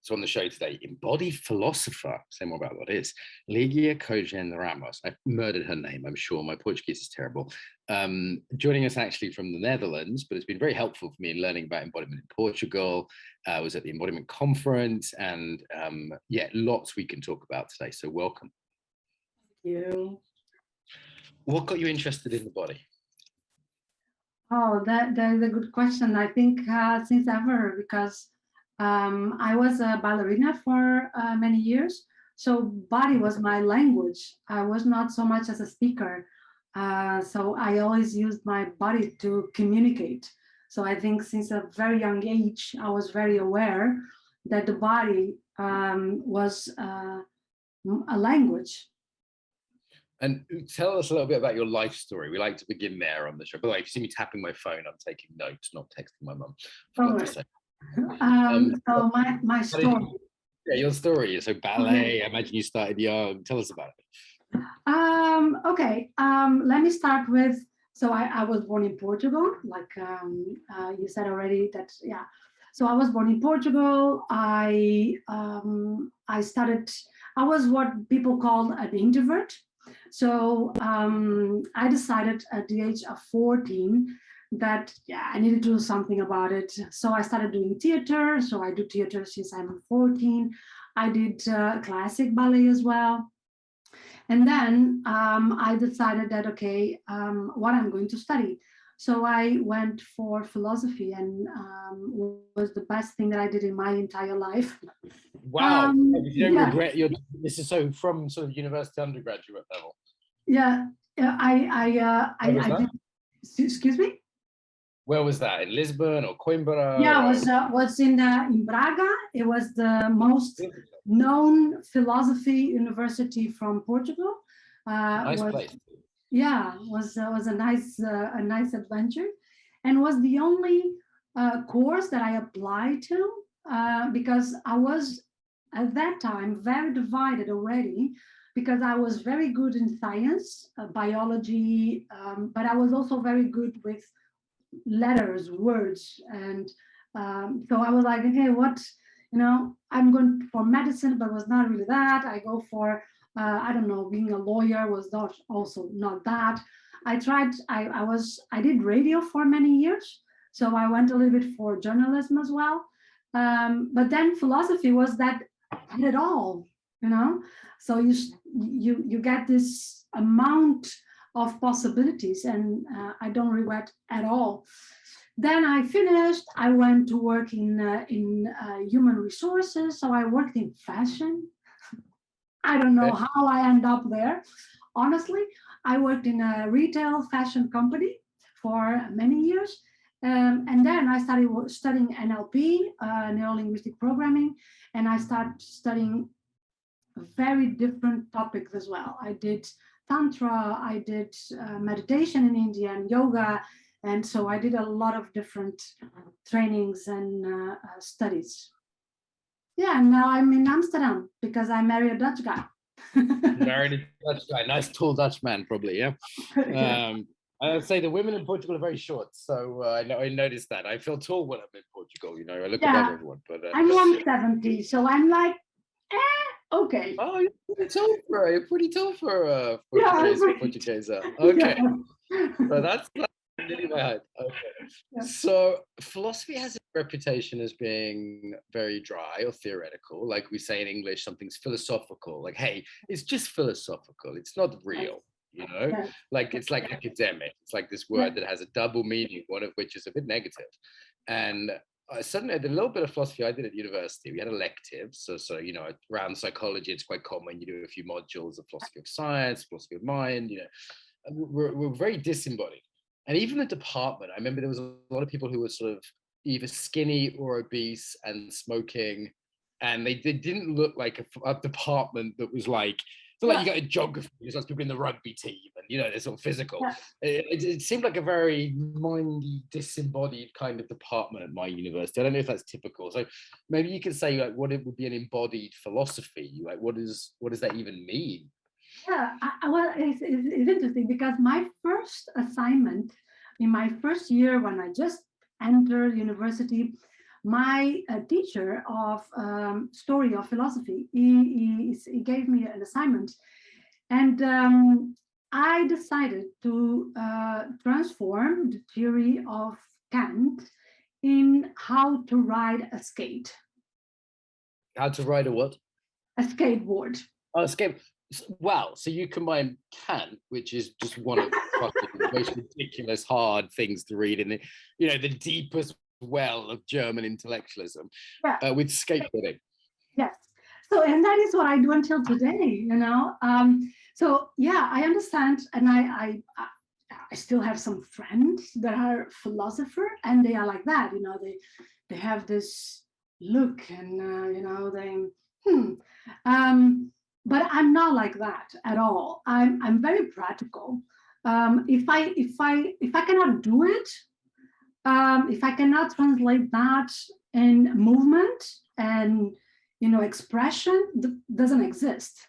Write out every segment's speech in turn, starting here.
So on the show today, embodied philosopher, say more about what it is, Ligia Koijen Ramos. I've murdered her name, I'm sure. My Portuguese is terrible. Joining us actually from the Netherlands, but it's been very helpful for me in learning about embodiment in Portugal. I was at the Embodiment Conference, and yeah, lots we can talk about today. So welcome. Thank you. What got you interested in the body? Oh, that is a good question. I think since ever, because I was a ballerina for many years. So body was my language. I was not so much as a speaker. So I always used my body to communicate. So I think since a very young age, I was very aware that the body was a language. And tell us a little bit about your life story. We like to begin there on the show. By the way, if you see me tapping my phone, I'm taking notes, not texting my mum. Forgot to say. So my story. Yeah, your story. So ballet, I imagine you started young. Tell us about it. Okay, let me start with, so I was born in Portugal, like you said already that, yeah. So I was born in Portugal. I was what people call an introvert. So I decided at the age of 14 that, yeah, I needed to do something about it. So I started doing theater. So I do theater since I'm 14. I did classic ballet as well. And then I decided that, okay, what I'm going to study. So I went for philosophy, and was the best thing that I did in my entire life. Wow. You don't regret this is so from sort of university undergraduate level. Yeah, I did, excuse me? Where was that? In Lisbon or Coimbra? Yeah, it was in Braga. It was the most known philosophy university from Portugal. Nice place. Yeah, was a nice adventure, and was the only course that I applied to because I was at that time very divided already, because I was very good in science, biology, but I was also very good with letters, words, and so I was like, okay, what, I'm going for medicine, but was not really that. I go for I don't know, being a lawyer was not that. I did radio for many years, so I went a little bit for journalism as well, but then philosophy was that had it all, so you get this amount of possibilities, and I don't regret at all. Then I finished. I went to work in human resources, so I worked in fashion. I don't know how I end up there. Honestly, I worked in a retail fashion company for many years. And then I started studying NLP, neuro-linguistic programming, and I started studying very different topics as well. I did Tantra, I did meditation in India and yoga. And so I did a lot of different trainings and studies. Yeah, and now I'm in Amsterdam because I married a Dutch guy. Married a Dutch guy, nice tall Dutch man, probably, yeah. I would say the women in Portugal are very short, so I noticed that. I feel tall when I'm in Portugal, I look above everyone. But I'm 170, so I'm like, okay. Oh, you're pretty tall for Portuguese. Okay, so that's nearly my height. Okay. Yeah. So philosophy has a reputation as being very dry or theoretical. Like we say in English, something's philosophical. Like, hey, it's just philosophical. It's not real, Yeah. Like it's like academic. It's like this word that has a double meaning, one of which is a bit negative. And suddenly, the little bit of philosophy I did at university, we had electives. So around psychology, it's quite common. You do a few modules of philosophy of science, philosophy of mind. We're very disembodied. And even the department, I remember there was a lot of people who were sort of either skinny or obese and smoking, and they didn't look like a department that was like, it's not like you got a geography, there's lots of people in the rugby team, and they're sort of physical. Yeah. It seemed like a very mindy, disembodied kind of department at my university. I don't know if that's typical. So maybe you could say like what it would be an embodied philosophy. Like what does that even mean? Yeah, well, it's interesting because my first assignment in my first year when I just entered university my teacher of story of philosophy, he gave me an assignment, and I decided to transform the theory of Kant in how to ride a skate. How to ride a what? A skateboard. Oh, skate. Wow. So you combine Kant, which is just one of the most ridiculous, hard things to read in the, the deepest well of German intellectualism, with skateboarding. Yes. So, and that is what I do until today, So yeah, I understand, and I still have some friends that are philosopher, and they are like that, they have this look, and but I'm not like that at all. I'm very practical. If I cannot do it, if I cannot translate that in movement and expression, doesn't exist.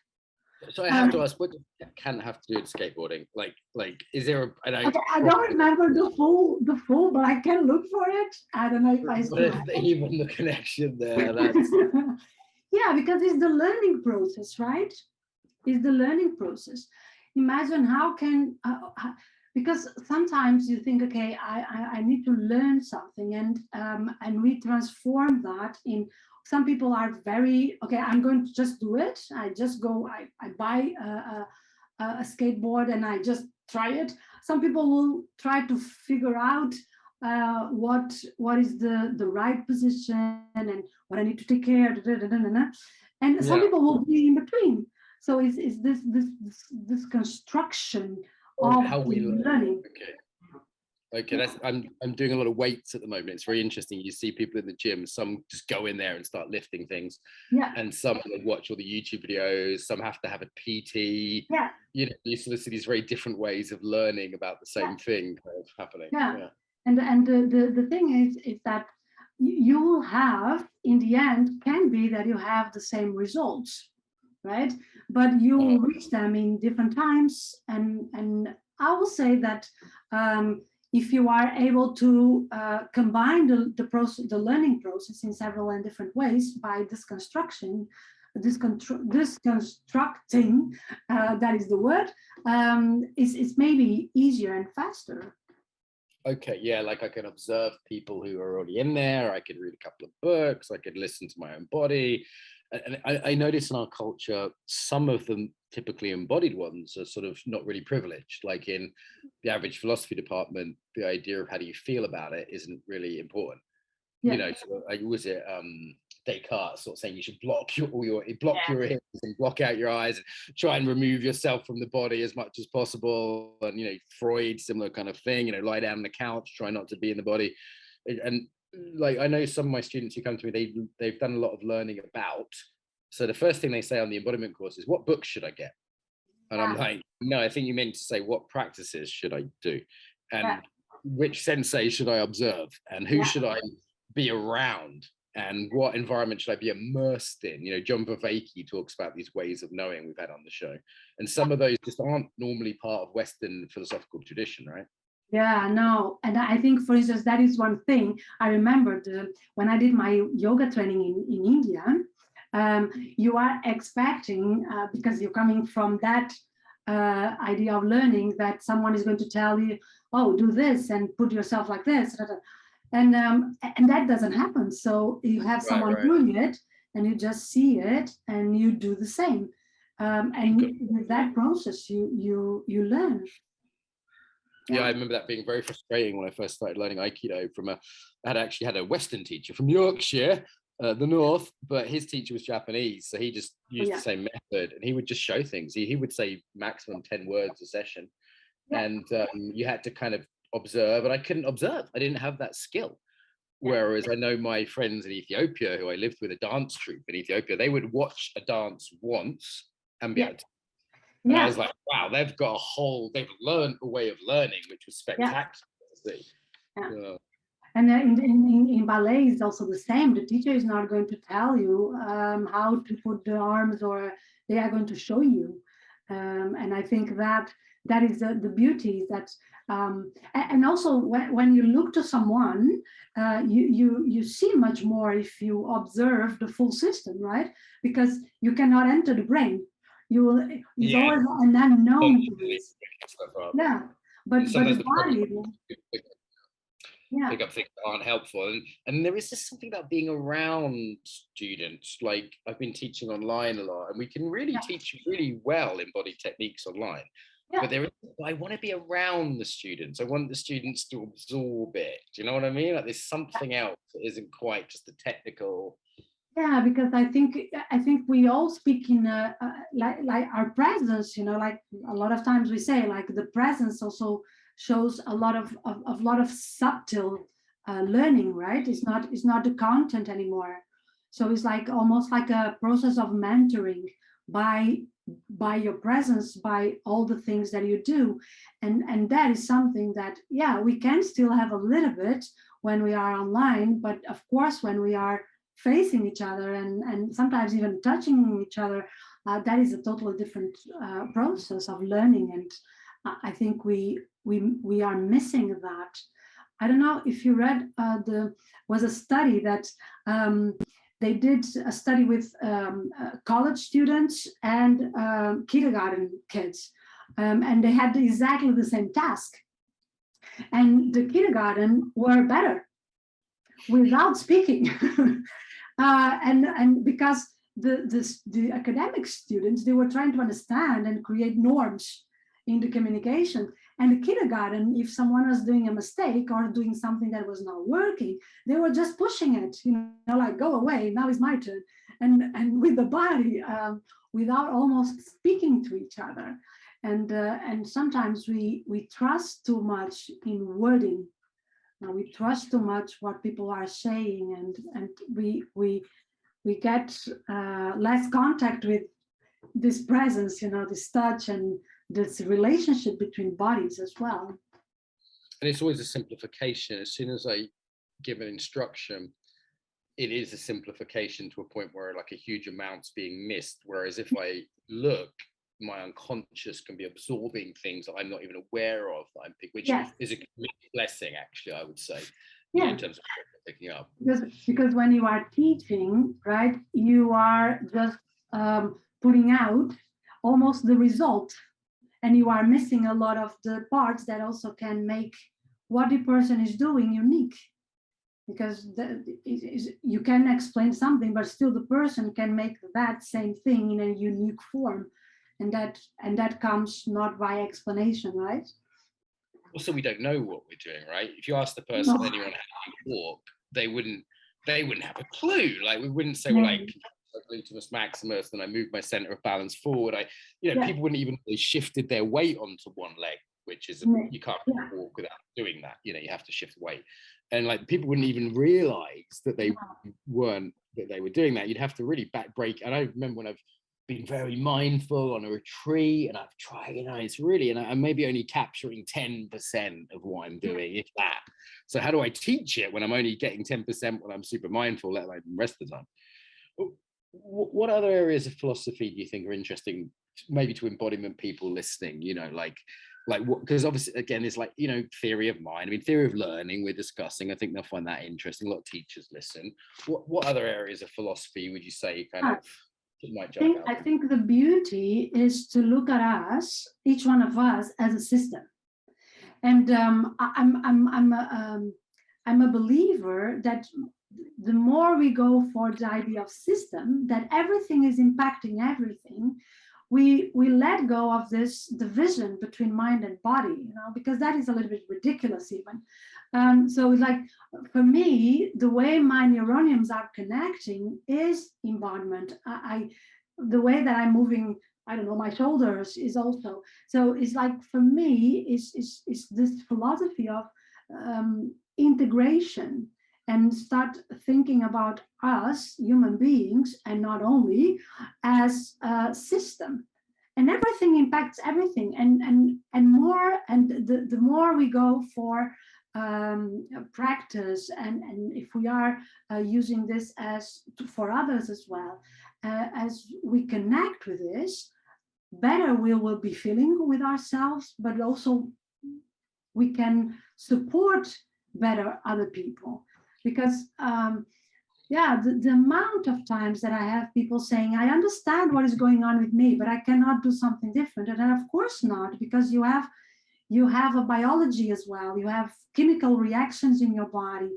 So I have to ask, what does Kant have to do with skateboarding? Like, is there a? I don't remember the full, but I can look for it. I don't know if I still have it. Even the connection there. That's... Yeah, because it's the learning process, right? It's the learning process. Imagine how can, because sometimes you think, okay, I need to learn something, and we transform that in. Some people are very, okay, I'm going to just do it. I just go, I buy a skateboard and I just try it. Some people will try to figure out what is the right position and what I need to take care of. And some people will be in between. So it's this construction of how we learning. Okay, that's I'm doing a lot of weights at the moment. It's very interesting. You see people in the gym, some just go in there and start lifting things. And some watch all the YouTube videos, some have to have a PT. You sort of see these very different ways of learning about the same thing kind of happening. And the thing is that you will have, in the end, can be that you have the same results, right? But you will reach them in different times. And I will say that if you are able to combine the process, the learning process in several and different ways by deconstructing, that is the word, it's maybe easier and faster. Okay, yeah, like I can observe people who are already in there. I could read a couple of books. I could listen to my own body. And I notice in our culture, some of them, typically embodied ones, are sort of not really privileged. Like in the average philosophy department, the idea of how do you feel about it isn't really important. Was it Descartes sort of saying you should block your ears and block out your eyes and try and remove yourself from the body as much as possible. And Freud, similar kind of thing. Lie down on the couch, try not to be in the body. And like I know some of my students who come to me, they've done a lot of learning about. So the first thing they say on the embodiment course is, "What books should I get?" And I'm like, "No, I think you meant to say, what practices should I do, and which sensei should I observe, and who should I be around, and what environment should I be immersed in?" John Vervaeke talks about these ways of knowing we've had on the show, and some of those just aren't normally part of Western philosophical tradition, right? Yeah, no. And I think, for instance, that is one thing I remembered when I did my yoga training in India. You are expecting, because you're coming from that idea of learning, that someone is going to tell you, oh, do this and put yourself like this. And that doesn't happen. So you have someone doing it and you just see it and you do the same. And with that process, you learn. Yeah, I remember that being very frustrating when I first started learning Aikido I had actually had a Western teacher from Yorkshire, the north, but his teacher was Japanese. So he just used the same method and he would just show things. He would say maximum 10 words a session. And you had to kind of observe, and I couldn't observe. I didn't have that skill. Whereas I know my friends in Ethiopia, who I lived with, a dance troupe in Ethiopia, they would watch a dance once and be able to. And I was like, wow, they've learned a way of learning, which was spectacular to see. And in ballet, it's also the same. The teacher is not going to tell you how to put the arms, or they are going to show you. And I think that is the beauty that, and also when you look to someone, you see much more if you observe the full system, right? Because you cannot enter the brain. You will, it's always an unknown to this. Yeah, but the body. Pick up things that aren't helpful, and there is just something about being around students. Like I've been teaching online a lot, and we can really teach really well embodied techniques online. But I want to be around the students. I want the students to absorb it. Do you know what I mean? Like there's something else that isn't quite just the technical. Yeah, because I think we all speak in like our presence. You know, like a lot of times we say, like the presence also shows a lot of subtle learning, right? It's not the content anymore. So it's like almost like a process of mentoring by your presence, by all the things that you do, and that is something that we can still have a little bit when we are online, but of course when we are facing each other and sometimes even touching each other, that is a totally different process of learning, and I think we are missing that. I don't know if you read was a study that they did a study with college students and kindergarten kids, and they had exactly the same task, and the kindergarten were better without speaking. And because the academic students, they were trying to understand and create norms in the communication. And the kindergarten, if someone was doing a mistake or doing something that was not working, they were just pushing it, like, go away, now is my turn. And with the body, without almost speaking to each other. And sometimes we trust too much in wording. We trust too much what people are saying, and we get less contact with this presence, this touch and this relationship between bodies as well. And it's always a simplification. As soon as I give an instruction, it is a simplification to a point where like a huge amount's being missed. Whereas if I look, my unconscious can be absorbing things that I'm not even aware of, which is a blessing, actually, I would say, in terms of picking up. Because when you are teaching, right, you are just putting out almost the result, and you are missing a lot of the parts that also can make what the person is doing unique. Because you can explain something, but still the person can make that same thing in a unique form. And that comes not by explanation, right? Also, we don't know what we're doing, right? If you ask the person anyone how to walk, they wouldn't have a clue. Like we wouldn't say, well, like gluteus maximus, and I moved my center of balance forward. People wouldn't even have shifted their weight onto one leg, which is you can't walk without doing that. You have to shift weight, and like people wouldn't even realize that they were doing that. You'd have to really break. And I remember when I've been very mindful on a retreat, and I've tried, it's really, and I'm maybe only capturing 10% of what I'm doing, if that. So how do I teach it when I'm only getting 10% when I'm super mindful, let alone the rest of the time? What other areas of philosophy do you think are interesting, maybe to embodiment people listening? Like what? Because obviously, again, it's like theory of mind. I mean, theory of learning. We're discussing. I think they'll find that interesting. A lot of teachers listen. What other areas of philosophy would you say kind of? I think the beauty is to look at us, each one of us, as a system. And I'm a believer that the more we go for the idea of system, that everything is impacting everything, we let go of this division between mind and body, because that is a little bit ridiculous even. So it's like, for me, the way my neuroniums are connecting is embodiment. The way that I'm moving, I don't know, my shoulders is also. So it's like, for me, is this philosophy of integration, and start thinking about us, human beings, and not only as a system. And everything impacts everything, and more, and the more we go for practice, and if we are using this as for others as well, as we connect with this, better we will be feeling with ourselves, but also we can support better other people. Because the amount of times that I have people saying, I understand what is going on with me, but I cannot do something different. And of course not, because you have a biology as well. You have chemical reactions in your body.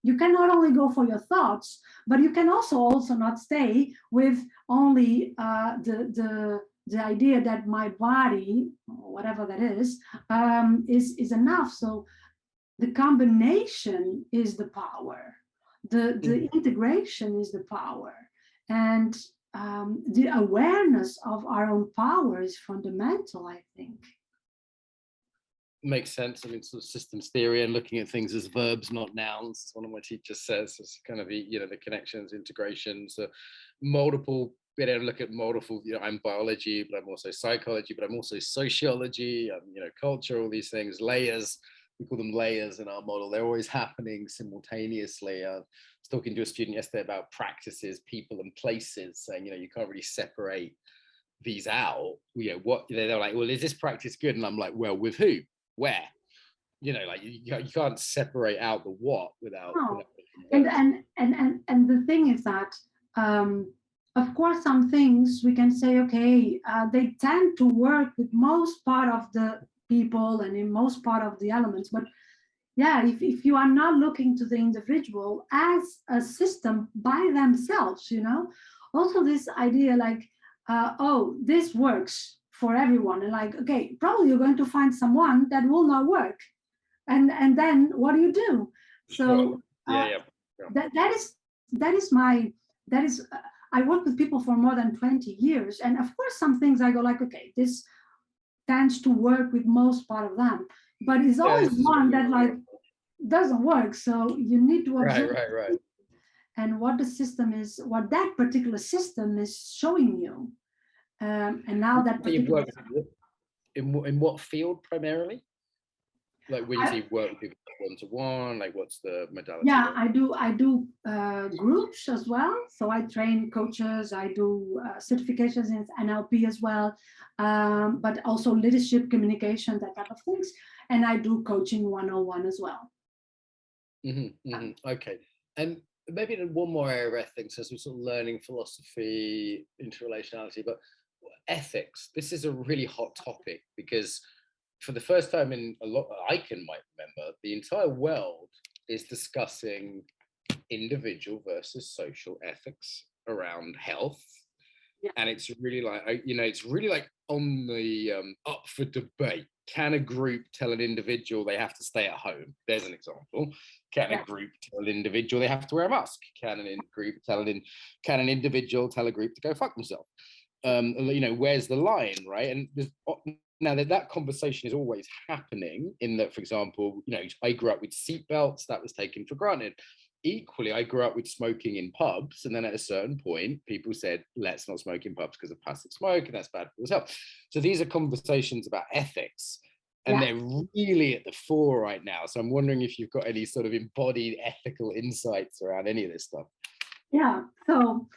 You can not only go for your thoughts, but you can also not stay with only the idea that my body, whatever that is enough. So the combination is the power. The integration is the power. And the awareness of our own power is fundamental, I think. Makes sense. I mean, sort of systems theory and looking at things as verbs, not nouns. One of my teachers says it's kind of the connections, integrations, multiple. Being able to look at multiple. I'm biology, but I'm also psychology, but I'm also sociology. Culture. All these things, layers. We call them layers in our model. They're always happening simultaneously. I was talking to a student yesterday about practices, people, and places, saying you can't really separate these out. What they're like, well, is this practice good? And I'm like, well, with who? Where? You can't separate out the what without. No. And the thing is that, of course, some things we can say, okay, they tend to work with most part of the people and in most part of the elements. But yeah, if you are not looking to the individual as a system by themselves, also this idea like, this works for everyone, and like, okay, probably you're going to find someone that will not work, and then what do you do? So that is I work with people for more than 20 years, and of course some things I go like, okay, this tends to work with most part of them, but it's always one that like doesn't work, so you need to observe right. And what the system is, what that particular system is showing you. And now that particular... In what field primarily? Like when you say work with people one-to-one, like what's the modality? Yeah, I do groups as well. So I train coaches, I do certifications in NLP as well, but also leadership, communication, that type of things. And I do coaching one-on-one as well. Okay. And maybe one more area of ethics, as we're sort of learning philosophy, interrelationality, but ethics. This is a really hot topic because for the first time in a lot I might remember, the entire world is discussing individual versus social ethics around health. Yeah. And it's really like, it's really like on the up for debate. Can a group tell an individual they have to stay at home? There's an example. Can a group tell an individual they have to wear a mask? Can an individual tell a group to go fuck themselves? Where's the line, right? And now that conversation is always happening in that, for example, I grew up with seatbelts, that was taken for granted. Equally, I grew up with smoking in pubs, and then at a certain point, people said, let's not smoke in pubs because of passive smoke, and that's bad for yourself. So these are conversations about ethics, and they're really at the fore right now. So I'm wondering if you've got any sort of embodied ethical insights around any of this stuff. Yeah, so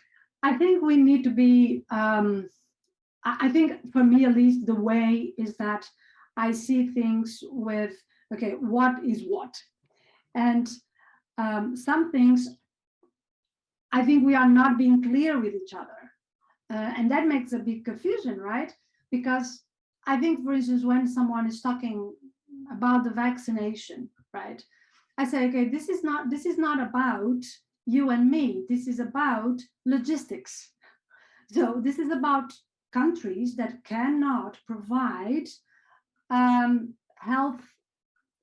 I think we need to be, I think for me at least, the way is that I see things with, okay, what is what? And some things, I think we are not being clear with each other. And that makes a big confusion, right? Because I think, for instance, when someone is talking about the vaccination, right? I say, okay, this is not about you and me. This is about logistics. So this is about countries that cannot provide health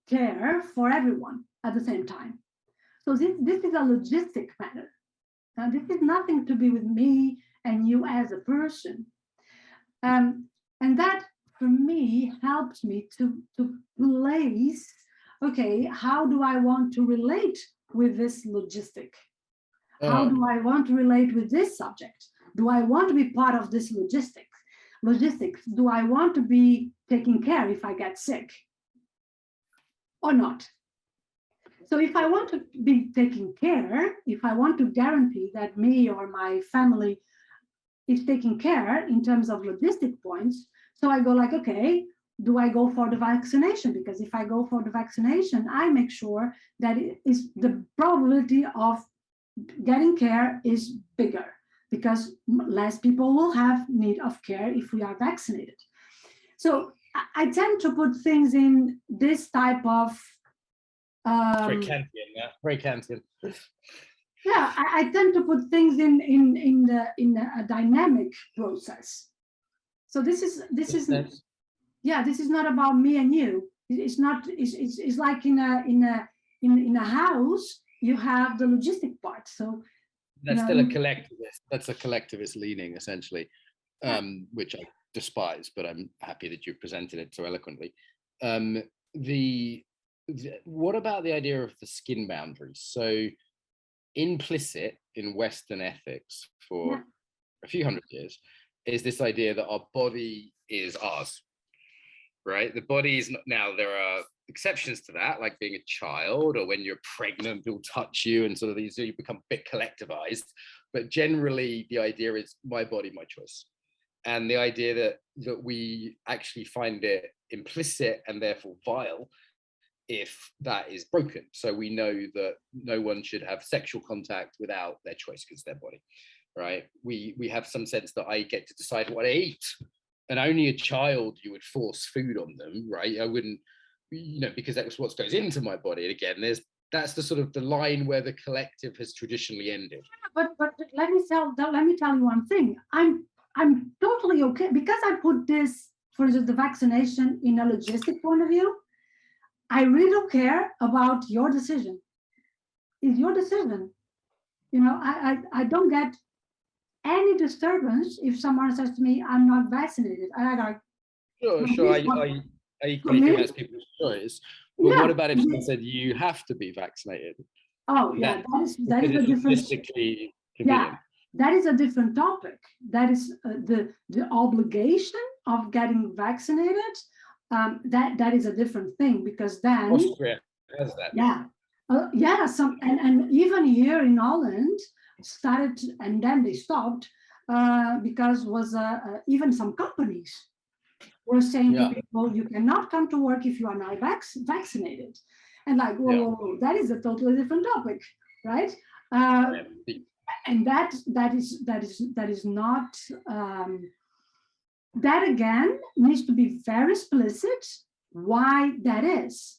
care for everyone at the same time. So this is a logistic matter. Now, this is nothing to do with me and you as a person. And that, for me, helps me to place, okay, how do I want to relate with this logistic? How do I want to relate with this subject? Do I want to be part of this logistics? Do I want to be taken care if I get sick or not? So if I want to be taken care, if I want to guarantee that me or my family is taking care in terms of logistic points. So I go like, okay, do I go for the vaccination? Because if I go for the vaccination, I make sure that it is the probability of getting care is bigger, because less people will have need of care if we are vaccinated. So I tend to put things in this type of very Kantian, yeah, very Kantian. Yeah, I tend to put things in a dynamic process. So this is yeah, this is not about me and you. It's not. It's like in a house, you have the logistic part. So that's still a collectivist. That's a collectivist leaning, essentially, which I despise. But I'm happy that you presented it so eloquently. What about the idea of the skin boundaries? So implicit in Western ethics for a few hundred years is this idea that our body is ours, right? The body is not, now there are exceptions to that, like being a child or when you're pregnant, people touch you and sort of these, you become a bit collectivized. But generally the idea is my body, my choice. And the idea that we actually find it implicit and therefore vile if that is broken. So we know that no one should have sexual contact without their choice because it's their body, right? We have some sense that I get to decide what I eat, and only a child you would force food on them, right? I wouldn't, because that's what goes into my body. And again, that's the sort of the line where the collective has traditionally ended. But let me tell you one thing. I'm totally okay because I put this, for instance, the vaccination in a logistic point of view. I really don't care about your decision. It's your decision. I don't get any disturbance if someone says to me, I'm not vaccinated. I like, sure. I equally think that's people's choice. But what about if someone said you have to be vaccinated? Oh, yeah, that is a different. Yeah, that is a different topic. That is the obligation of getting vaccinated. That is a different thing, because then Austria has that. Yeah, and even here in Holland started, and then they stopped because was even some companies were saying to people, you cannot come to work if you are not vaccinated, and like, whoa, that is a totally different topic, right? And that is not. That again needs to be very explicit why that is.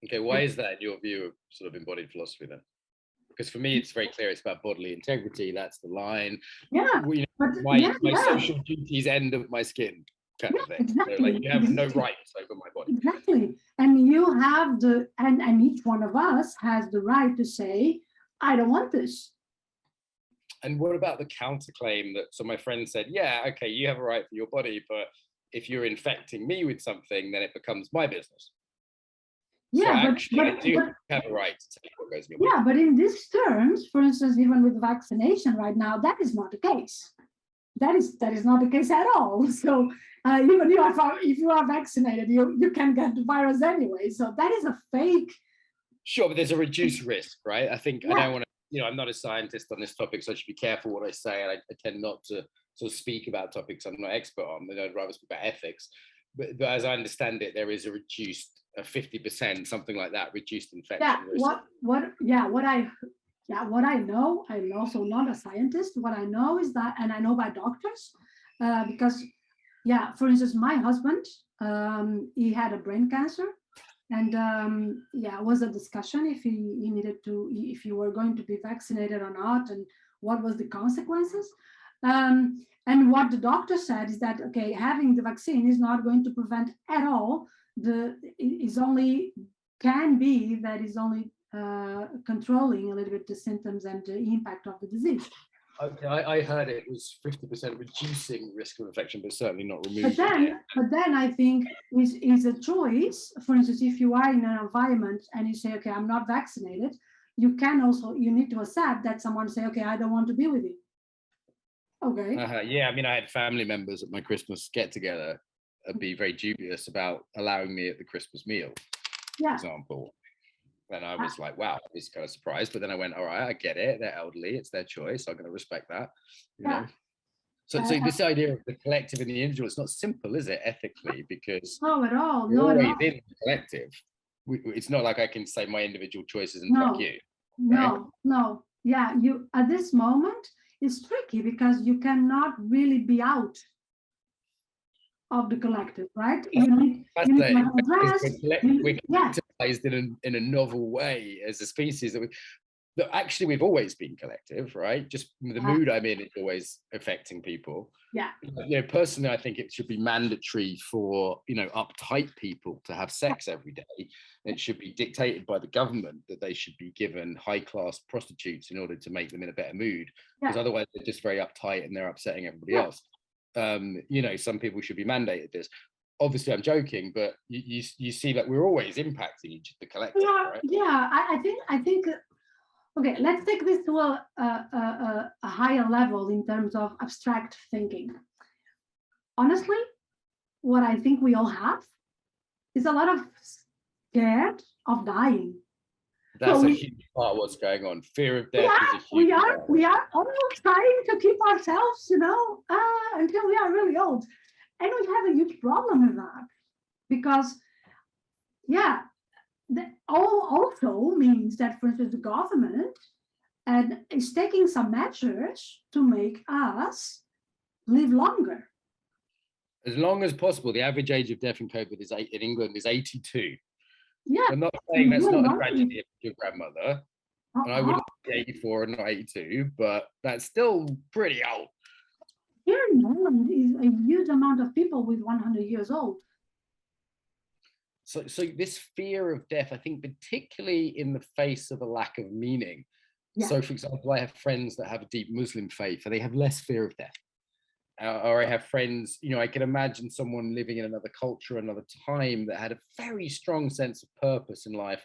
Okay, why is that in your view of sort of embodied philosophy then? Because for me, it's very clear. It's about bodily integrity. That's the line. Yeah. My social duties end at my skin, kind of thing. Exactly. Like you have no rights over my body. Exactly. And you have and each one of us has the right to say, I don't want this. And what about the counterclaim that, so my friend said, yeah, okay, you have a right for your body, but if you're infecting me with something, then it becomes my business. Yeah, so actually, I do have a right to tell you what goes in your body. Yeah, but in these terms, for instance, even with vaccination right now, that is not the case. That is not the case at all. So even if you are vaccinated, you can get the virus anyway. So that is a fake. Sure, but there's a reduced risk, right? I think I don't want to, I'm not a scientist on this topic, so I should be careful what I say. And I tend not to sort of speak about topics I'm not expert on. I'd rather speak about ethics. But as I understand it, there is a reduced, 50%, something like that, reduced infection risk. What I know, I'm also not a scientist. What I know is that, and I know by doctors, because, for instance, my husband, he had a brain cancer. And it was a discussion if if you were going to be vaccinated or not, and what was the consequences. And what the doctor said is that, okay, having the vaccine is not going to prevent at all. Is only controlling a little bit the symptoms and the impact of the disease. Okay, I heard it was 50% reducing risk of infection, but certainly not removing. But then I think is a choice. For instance, if you are in an environment and you say, okay, I'm not vaccinated, you need to accept that someone say, okay, I don't want to be with you. Okay. Yeah, I mean, I had family members at my Christmas get together be very dubious about allowing me at the Christmas meal, for example. And I was like, wow, I was kind of surprised. But then I went, all right, I get it. They're elderly. It's their choice. I'm going to respect that. You know? So this idea of the collective and the individual, it's not simple, is it, ethically? Because no, at all. we're No, always at all. in the collective. It's not like I can say my individual choices and No, fuck you. no, Right? no. Yeah, you at this moment it's tricky because you cannot really be out of the collective, right? You need to have a rest. We're collectivized in a novel way as a species that actually we've always been collective, right? Just the mood I'm in is always affecting people. Yeah. You know, personally, I think it should be mandatory for, you know, uptight people to have sex every day. It should be dictated by the government that they should be given high-class prostitutes in order to make them in a better mood, because otherwise they're just very uptight and they're upsetting everybody else. You know, some people should be mandated this. Obviously, I'm joking, but you see that we're always impacting the collective, right? Yeah, I think. Okay, let's take this to a higher level in terms of abstract thinking. Honestly, what I think we all have is a lot of scared of dying. That's a huge part of what's going on. Fear of death is a huge part. We are all trying to keep ourselves, you know, until we are really old. And we have a huge problem with that. Because, that also means that, for instance, the government is taking some measures to make us live longer. As long as possible. The average age of death in COVID in England is 82. Yeah. I'm not saying that's not a tragedy of your grandmother. And I would like to be 84 and not 82, but that's still pretty old. Here in Holland is a huge amount of people with 100 years old. So this fear of death, I think, particularly in the face of a lack of meaning. Yeah. So, for example, I have friends that have a deep Muslim faith, and they have less fear of death. Or I have friends, you know, I can imagine someone living in another culture, another time, that had a very strong sense of purpose in life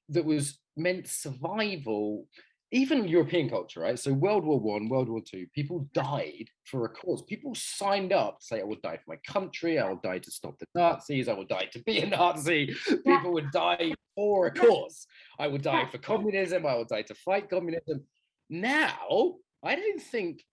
that was meant survival, even European culture, right? So World War I, World War II, people died for a cause. People signed up to say, I will die for my country, I will die to stop the Nazis, I will die to be a Nazi. People would die for a cause. I would die for communism, I will die to fight communism. Now, I don't think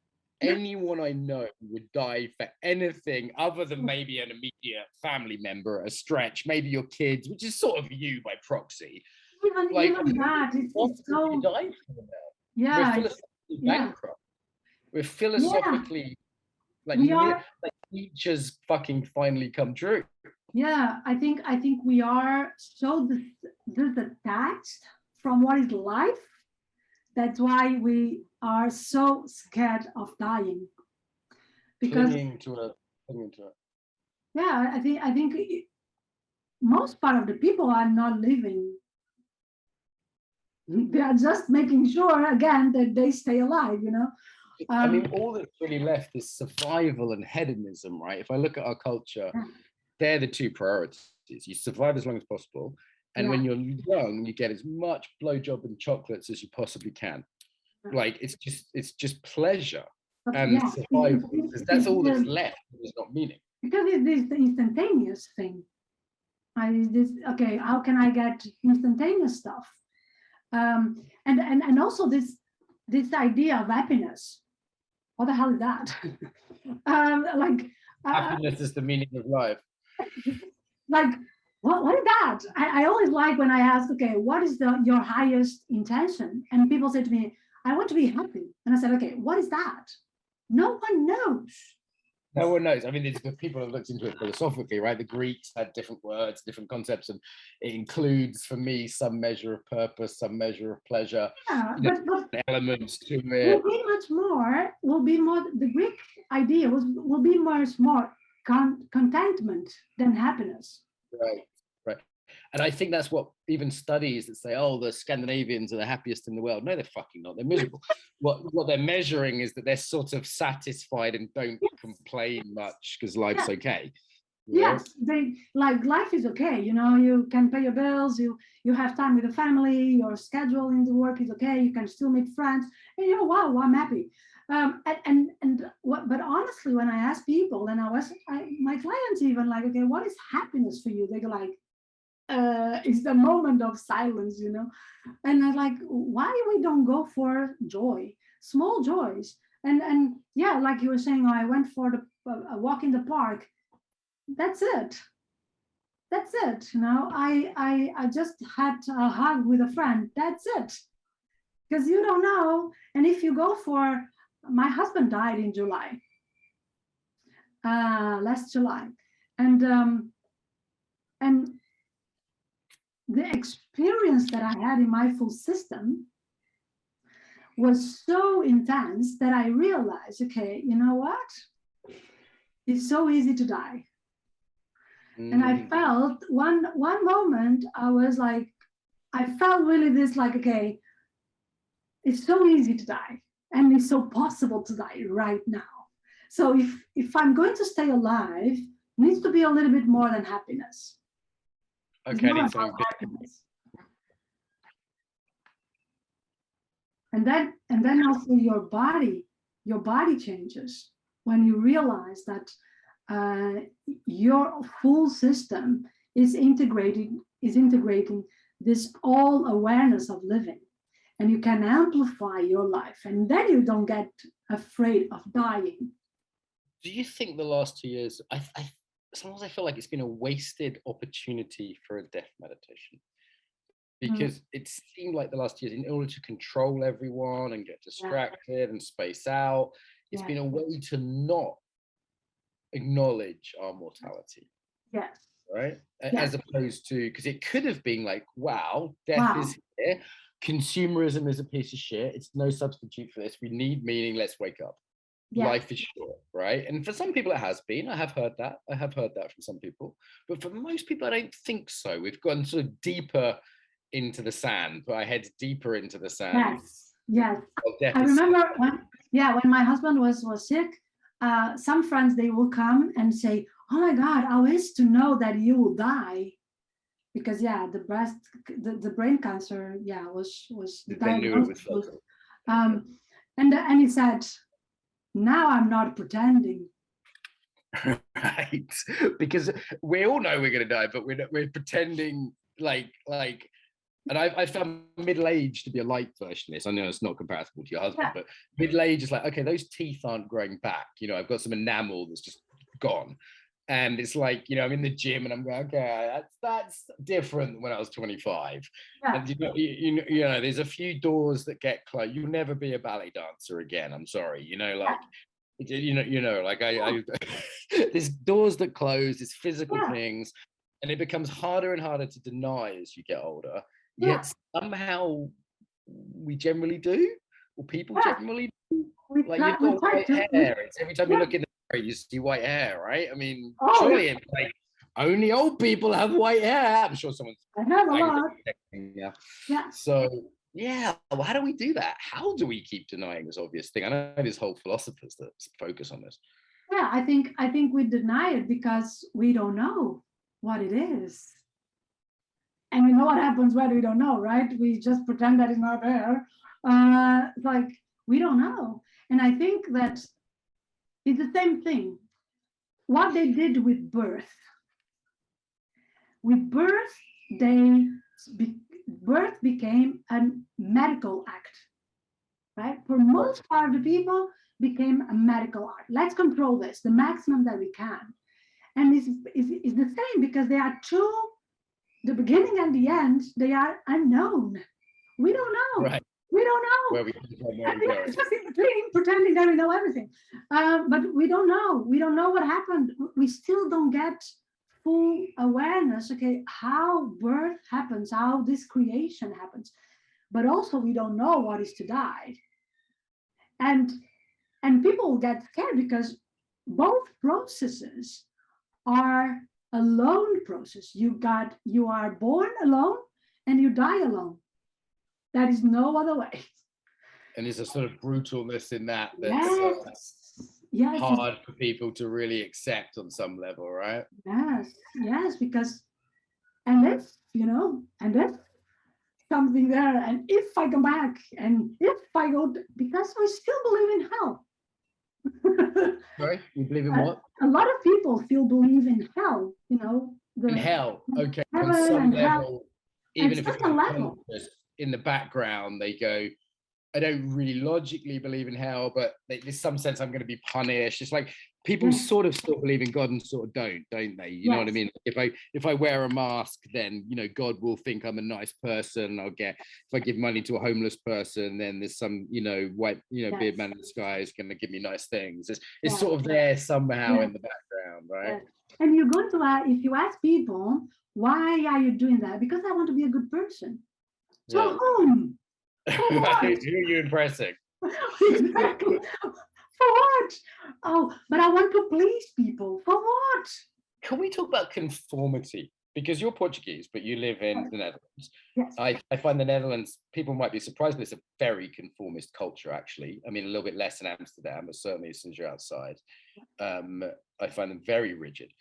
anyone I know would die for anything other than maybe an immediate family member, a stretch, maybe your kids, which is sort of you by proxy. Even that, it's so... Yeah. We're philosophically bankrupt. We're philosophically, like Nietzsche's fucking finally come true. Yeah, I think we are so detached from what is life. That's why we are so scared of dying. Because clinging to it. Yeah, I think most part of the people are not living. They are just making sure again that they stay alive, you know. I mean, all that's really left is survival and hedonism, right? If I look at our culture, they're the two priorities. You survive as long as possible. And when you're young, you get as much blowjob and chocolates as you possibly can. Like it's just pleasure and survival. Because that's all that's left. There's not meaning. Because it's this instantaneous thing. Okay, how can I get instantaneous stuff? And also this idea of happiness. What the hell is that? Happiness is the meaning of life. Like, what is that? I always like when I ask, okay, what is your highest intention? And people say to me, I want to be happy. And I said, okay, what is that? No one knows. No one knows. I mean, people have looked into it philosophically, right? The Greeks had different words, different concepts, and it includes, for me, some measure of purpose, some measure of pleasure, but elements to it. Will be more. The Greek idea will be more contentment than happiness. Right. And I think that's what even studies that say, oh, the Scandinavians are the happiest in the world. No, they're fucking not. They're miserable. What they're measuring is that they're sort of satisfied and don't complain much because life's okay. Yes, they like life is okay. You know, you can pay your bills. You have time with the family. Your schedule in the work is okay. You can still meet friends. And wow, I'm happy. But honestly, when I ask people, and my clients even like, okay, what is happiness for you? They go like, it's the moment of silence, you know. And I'm like, why we don't go for joy, small joys? And yeah, like you were saying, oh, I went for a walk in the park. That's it. That's it. You know, I just had a hug with a friend. That's it. Because you don't know. And if you go for, my husband died in July, last July, and the experience that I had in my full system was so intense that I realized, okay, you know what? It's so easy to die. And I felt one moment, I was like, I felt really this like, okay, it's so easy to die, and it's so possible to die right now. So if I'm going to stay alive, it needs to be a little bit more than happiness. Okay, it's not about happiness. And then also your body changes when you realize that your full system is integrating this all awareness of living, and you can amplify your life, and then you don't get afraid of dying. Do you think the last 2 years, sometimes I feel like it's been a wasted opportunity for a death meditation? Because it seemed like the last years, in order to control everyone and get distracted and space out, it's been a way to not acknowledge our mortality. Yes. Right? As opposed to, because it could have been like, wow, death is here. Consumerism is a piece of shit. It's no substitute for this. We need meaning. Let's wake up. Life is short, right? And for some people it has been. I have heard that from some people. But for most people, I don't think so. We've gone sort of deeper into the sand, put our heads deeper into the sand. Yes. I remember when my husband was sick, some friends, they will come and say, oh my God, I wish to know that you will die. Because the brain cancer, was the diagnosis. And he said, now I'm not pretending. Right, because we all know we're going to die, but we're pretending like. And I found middle age to be a light version of this. I know it's not compatible to your husband, but middle age is like, okay, those teeth aren't growing back. You know, I've got some enamel that's just gone. And it's like, you know, I'm in the gym and I'm going, okay, that's different than when I was 25. And you know, there's a few doors that get closed. You'll never be a ballet dancer again. I'm sorry. You know, like, like I there's doors that close, there's physical things, and it becomes harder and harder to deny as you get older. Yet somehow we generally do, or people generally do. Like you've got white hair. It's every time you look in the mirror, you see white hair, right? I mean, surely it's like only old people have white hair. I'm sure someone's. I have a lot. So well, how do we do that? How do we keep denying this obvious thing? I know there's whole philosophers that focus on this. Yeah, I think we deny it because we don't know what it is. And we know what happens when we don't know, right? We just pretend that it's not there. Like, we don't know. And I think that it's the same thing. What they did with birth. With birth, birth became a medical act, right? For most part of the people, became a medical act. Let's control this, the maximum that we can. And it's the same, because there are two, the beginning and the end, they are unknown. We don't know. Right. We don't know. We're just in between, pretending that we know everything. But we don't know. We don't know what happened. We still don't get full awareness, okay, how birth happens, how this creation happens. But also we don't know what is to die. And people get scared because both processes are a lone process. You are born alone and you die alone. That is no other way. And there's a sort of brutalness in that that's hard for people to really accept on some level, right? Yes, because and there's something there, and if I come back, and if I go, because we still believe in hell. Sorry, you believe in what? A lot of people still believe in hell, in hell, okay. On some level, even if it's unconscious, in the background, they go, I don't really logically believe in hell, but there's some sense I'm going to be punished. It's like people sort of still believe in God and sort of don't they? You know what I mean? If I wear a mask, then, you know, God will think I'm a nice person. If I give money to a homeless person, then there's some, you know, white, you know, beard man in the sky is going to give me nice things. It's sort of there somehow in the background, right? And you're going to if you ask people, why are you doing that? Because I want to be a good person. So whom? Who are you impressing? Exactly. For what? Oh, but I want to please people. For what? Can we talk about conformity? Because you're Portuguese, but you live in the Netherlands. Yes. I find the Netherlands, people might be surprised, but it's a very conformist culture, actually. I mean, a little bit less in Amsterdam, but certainly as soon as you're outside. I find them very rigid.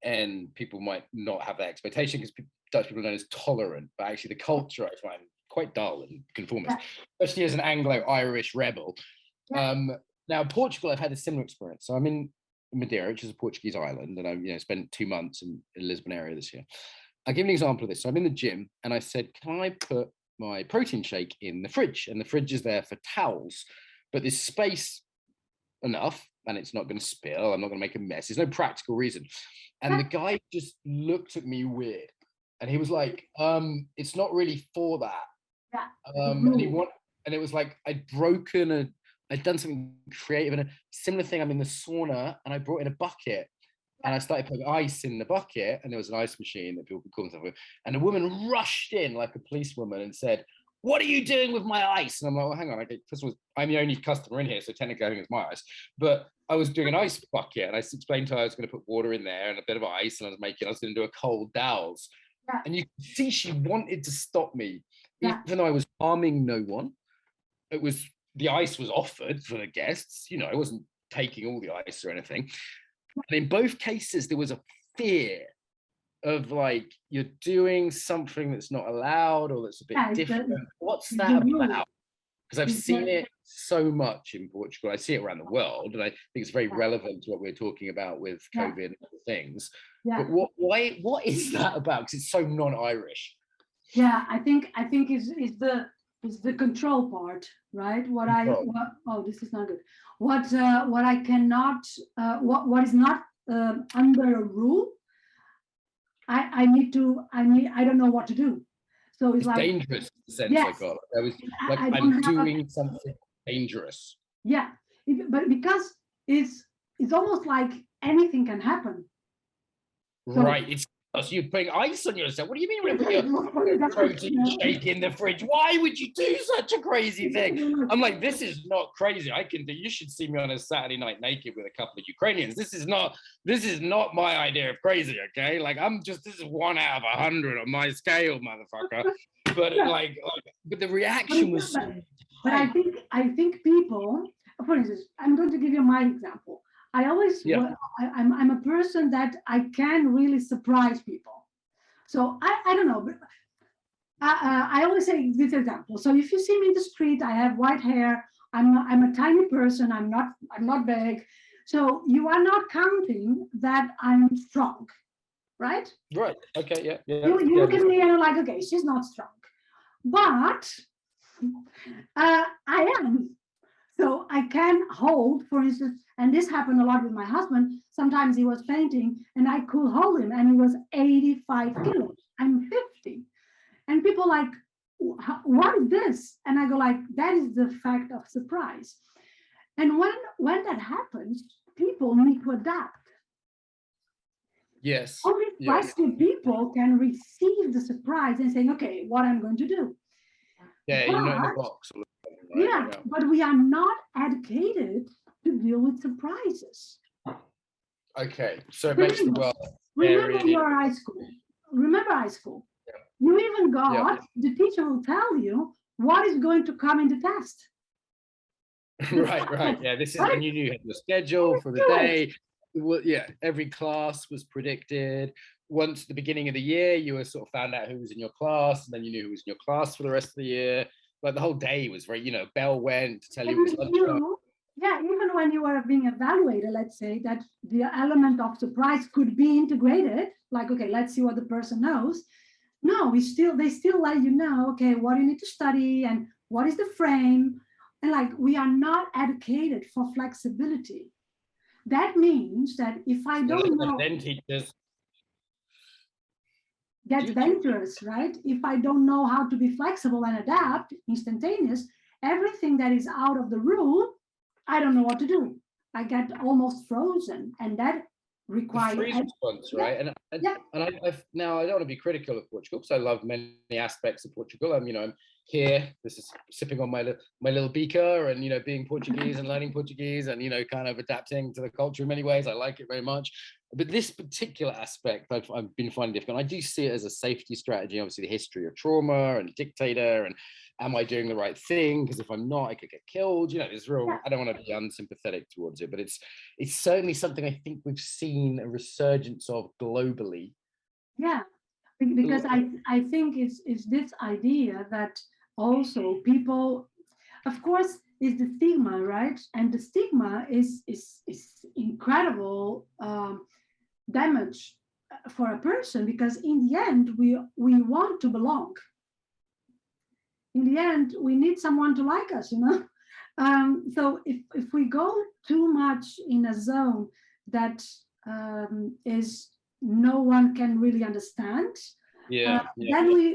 And people might not have that expectation because Dutch people are known as tolerant, but actually the culture I find quite dull and conformist, especially as an Anglo-Irish rebel. Now, Portugal, I've had a similar experience. So I'm in Madeira, which is a Portuguese island, and I spent 2 months in the Lisbon area this year. I'll give an example of this. So I'm in the gym, and I said, can I put my protein shake in the fridge? And the fridge is there for towels, but there's space enough, and it's not going to spill. I'm not going to make a mess. There's no practical reason. And the guy just looked at me weird, and he was like, it's not really for that. And it was like I'd done something creative, and a similar thing. I'm in the sauna, and I brought in a bucket, and I started putting ice in the bucket, and there was an ice machine that people could cool themselves with. And a woman rushed in like a policewoman and said, "What are you doing with my ice?" And I'm like, "Well, hang on. First of all, I'm the only customer in here, so technically I think it's my ice." But I was doing an ice bucket, and I explained to her I was going to put water in there and a bit of ice, and I was going to do a cold dowels. And you can see she wanted to stop me, even though I was harming no one. The ice was offered for the guests. You know, I wasn't taking all the ice or anything. And in both cases, there was a fear of like, you're doing something that's not allowed or that's a bit different. What's that about? Because I've seen it so much in Portugal. I see it around the world, and I think it's very relevant to what we're talking about with COVID and other things. But what is that about? Because it's so non-Irish. Yeah, I think it's the control part, right? This is not good. What I cannot, what is not under a rule, I don't know what to do. So it's like dangerous in the sense I got. I was like, I'm doing something dangerous. Yeah, but because it's almost like anything can happen. So, right, it's you're putting ice on yourself. What do you mean when you put your protein shake in the fridge? Why would you do such a crazy thing? I'm like, this is not crazy. You should see me on a Saturday night naked with a couple of Ukrainians. This is not my idea of crazy, okay? Like this is 1 out of 100 on my scale, motherfucker. But but the reaction was so but I think people, for instance, I'm going to give you my example. I always, I'm a person that I can really surprise people. So I don't know, but I always say this example. So if you see me in the street, I have white hair. I'm a tiny person. I'm not big. So you are not counting that I'm strong, right? Right. Okay. Yeah. You look at me and you're like, okay, she's not strong, but I am. So I can hold, for instance, and this happened a lot with my husband. Sometimes he was painting and I could hold him and he was 85 kilos. I'm 50. And people like, what is this? And I go like, that is the fact of surprise. And when that happens, people need to adapt. Yes. Only feisty people can receive the surprise and saying, okay, what I'm going to do. Yeah, you're not in the box. Right? But we are not educated to deal with surprises. Okay, so it makes the world. Remember your high school. Yeah. You even got the teacher will tell you what is going to come in the test. Right. Yeah, this is when you knew you had your schedule for the day. Every class was predicted. Once at the beginning of the year, you were sort of found out who was in your class, and then you knew who was in your class for the rest of the year. Like the whole day was very, bell went to tell you it was lunchtime. Yeah, even when you were being evaluated, let's say that the element of surprise could be integrated. Like, okay, let's see what the person knows. No, they still let you know, okay, what you need to study and what is the frame. And like, we are not educated for flexibility. That means that if I don't know, then teachers gets dangerous, right? If I don't know how to be flexible and adapt, instantaneous, everything that is out of the rule, I don't know what to do. I get almost frozen, and that requires freeze response, right? Now I don't want to be critical of Portugal because I love many aspects of Portugal. I'm here. This is sipping on my little beaker, and being Portuguese and learning Portuguese, and kind of adapting to the culture in many ways. I like it very much. But this particular aspect I've been finding difficult. I do see it as a safety strategy. Obviously, the history of trauma and dictator, and am I doing the right thing? Because if I'm not, I could get killed. There's real. I don't want to be unsympathetic towards it, but it's certainly something I think we've seen a resurgence of globally. Yeah, because I think it's this idea that also people, of course, is the stigma, right? And the stigma is incredible damage for a person, because in the end we want to belong. In the end, we need someone to like us, so if we go too much in a zone that is no one can really understand, then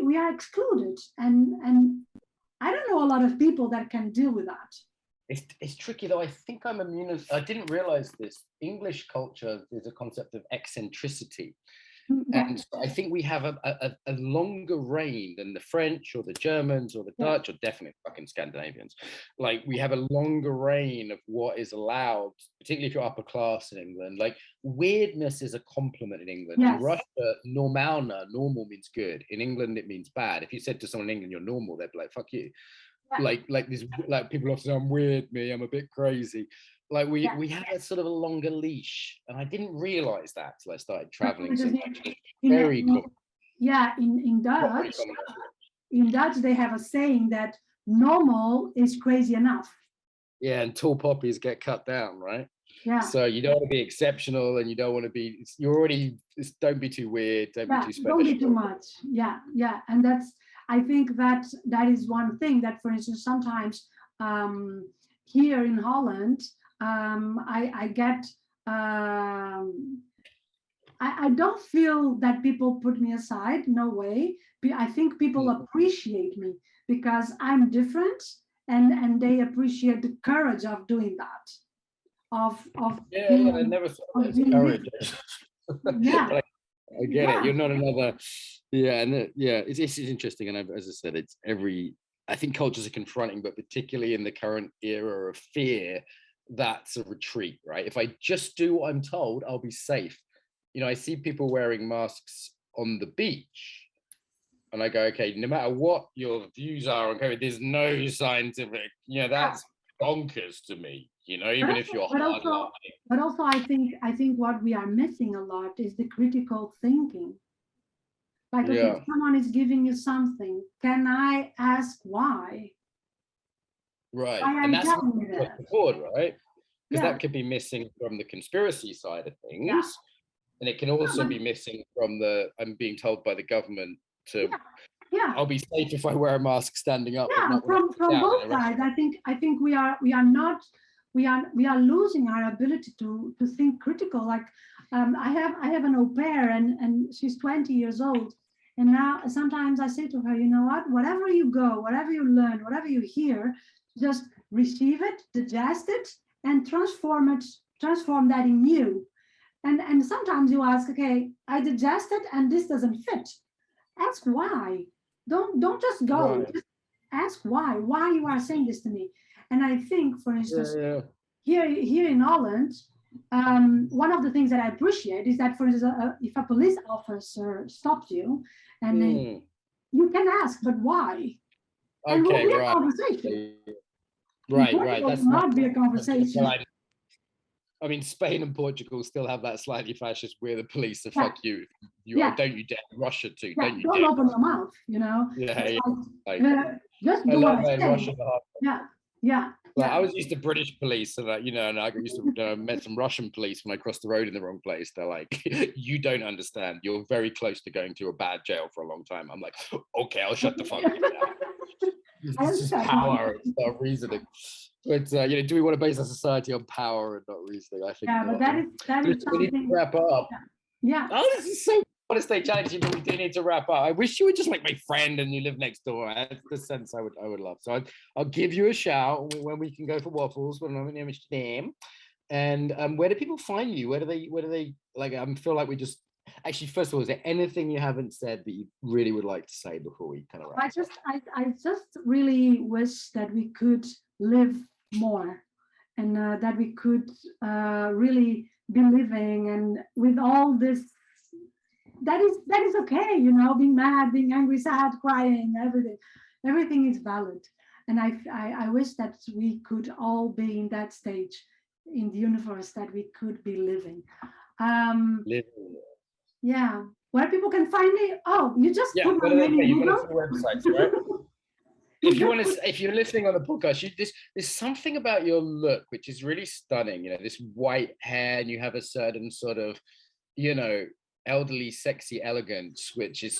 we are excluded, and I don't know a lot of people that can deal with that. It's tricky though. I think I'm immune. I didn't realize this. English culture is a concept of eccentricity. And I think we have a longer reign than the French or the Germans or the Dutch, or definitely fucking Scandinavians. Like, we have a longer reign of what is allowed, particularly if you're upper class in England. Like, weirdness is a compliment in England. In Russia, normal means good. In England, it means bad. If you said to someone in England, you're normal, they'd be like, fuck you. Like this, like people often say, I'm weird, I'm a bit crazy. Like we have a sort of a longer leash, and I didn't realize that till I started traveling so much. Very cool. Yeah, in Dutch they have a saying that normal is crazy enough. Yeah, and tall poppies get cut down, right? Yeah. So you don't want to be exceptional, and you don't want to be. Don't be too weird. Don't be too special. Don't be too much. Yeah, and I think that is one thing that, for instance, sometimes here in Holland, I get. I don't feel that people put me aside. No way. I think people appreciate me because I'm different, and they appreciate the courage of doing that. I never thought of courage. Yeah. I get it. You're not another. It's interesting, and as I said, it's I think cultures are confronting, but particularly in the current era of fear, that's a retreat, right? If I just do what I'm told, I'll be safe. I see people wearing masks on the beach, and I go, okay, no matter what your views are on COVID, there's no scientific, that's bonkers to me, even if you're hard lying. But also, I think what we are missing a lot is the critical thinking. Like, okay, if someone is giving you something, can I ask why? Right, and that's support, right? Because that could be missing from the conspiracy side of things. Yeah. And it can also be missing from I'm being told by the government to, I'll be safe if I wear a mask standing up. Yeah, from both sides. I think we are losing our ability to think critical. Like, I have an au pair, and she's 20 years old. And now sometimes I say to her, you know what, whatever you go, whatever you learn, whatever you hear, just receive it, digest it, and transform that in you. And sometimes you ask, okay, I digested and this doesn't fit. Ask why. Don't just go. Right. Just ask why you are saying this to me. And I think, for instance, here in Holland, one of the things that I appreciate is that, for instance, if a police officer stops you, and you can ask, but why? Okay, and we'll be a conversation. Right. That's not be a conversation. I mean, Spain and Portugal still have that slightly fascist, we're the police, so fuck you. Don't you dare. Russia too. Don't open your mouth, just do what I say. Yeah. I was used to British police, and and I used to met some Russian police when I crossed the road in the wrong place. They're like, you don't understand. You're very close to going to a bad jail for a long time. I'm like, okay, I'll shut the fuck up now. It's just power, it's not reasoning. But you know, do we want to base our society on power and not reasoning? I think yeah, not. but that is We need to something. wrap up. Yeah. Oh, this is so honestly challenging, but we do need to wrap up. I wish you were just like my friend and you live next door. That's the sense I would love. So I'll give you a shout when we can go for waffles when I'm in Amsterdam. And where do people find you? Where do they like? I feel like we just actually. First of all, is there anything you haven't said that you really would like to say before we kind of wrap? I just really wish that we could live more, and that we could really be living, and with all this. That is okay, you know, being mad, being angry, sad, crying, everything is valid. And I wish that we could all be in that stage in the universe, that we could be living. Yeah, where people can find me. Oh, you just put my name in Google. Websites, right? If you're listening on the podcast, there's something about your look which is really stunning. You know, this white hair, and you have a certain sort of, you know, elderly, sexy elegance, which is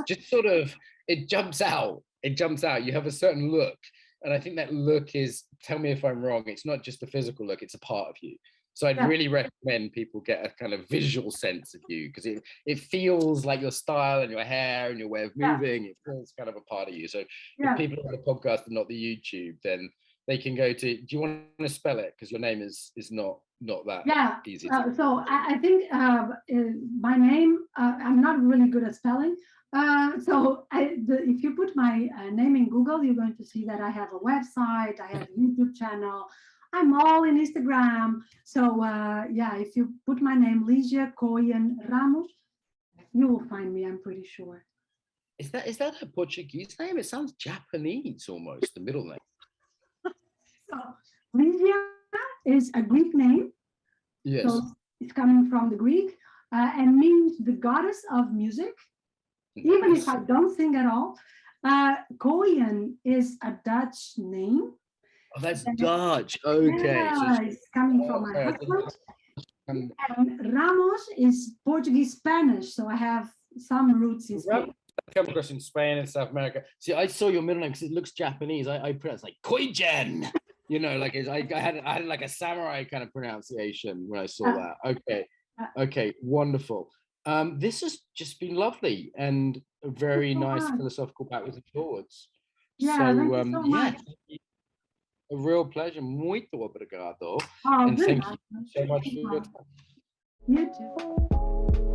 just sort of, it jumps out. You have a certain look, and I think that look is, tell me if I'm wrong, it's not just a physical look, it's a part of you. So I'd really recommend people get a kind of visual sense of you, because it feels like your style and your hair and your way of moving, it feels kind of a part of you. So if people on the podcast and not the YouTube, then they can go to, do you want to spell it? Because your name is not that easy. So I think my name, I'm not really good at spelling. If you put my name in Google, you're going to see that I have a website, I have a YouTube channel, I'm all in Instagram. So if you put my name, Ligia Koijen Ramos, you will find me, I'm pretty sure. Is that a Portuguese name? It sounds Japanese almost, the middle name. So Ligia is a Greek name. Yes. So it's coming from the Greek and means the goddess of music. Even if I don't sing at all. Koijen is a Dutch name. Oh, that's Dutch. Okay. Yeah, it's coming from my husband. And Ramos is Portuguese Spanish, so I have some roots in Spain. I come across in Spain and South America. See, I saw your middle name because it looks Japanese. I pronounce like Koijen. You know, like I had like a samurai kind of pronunciation when I saw that. Okay, wonderful. This has just been lovely and a very nice philosophical backwards and forwards. Yeah, thank you so much. A real pleasure. Muito obrigado. And thank you so much for your time. You too.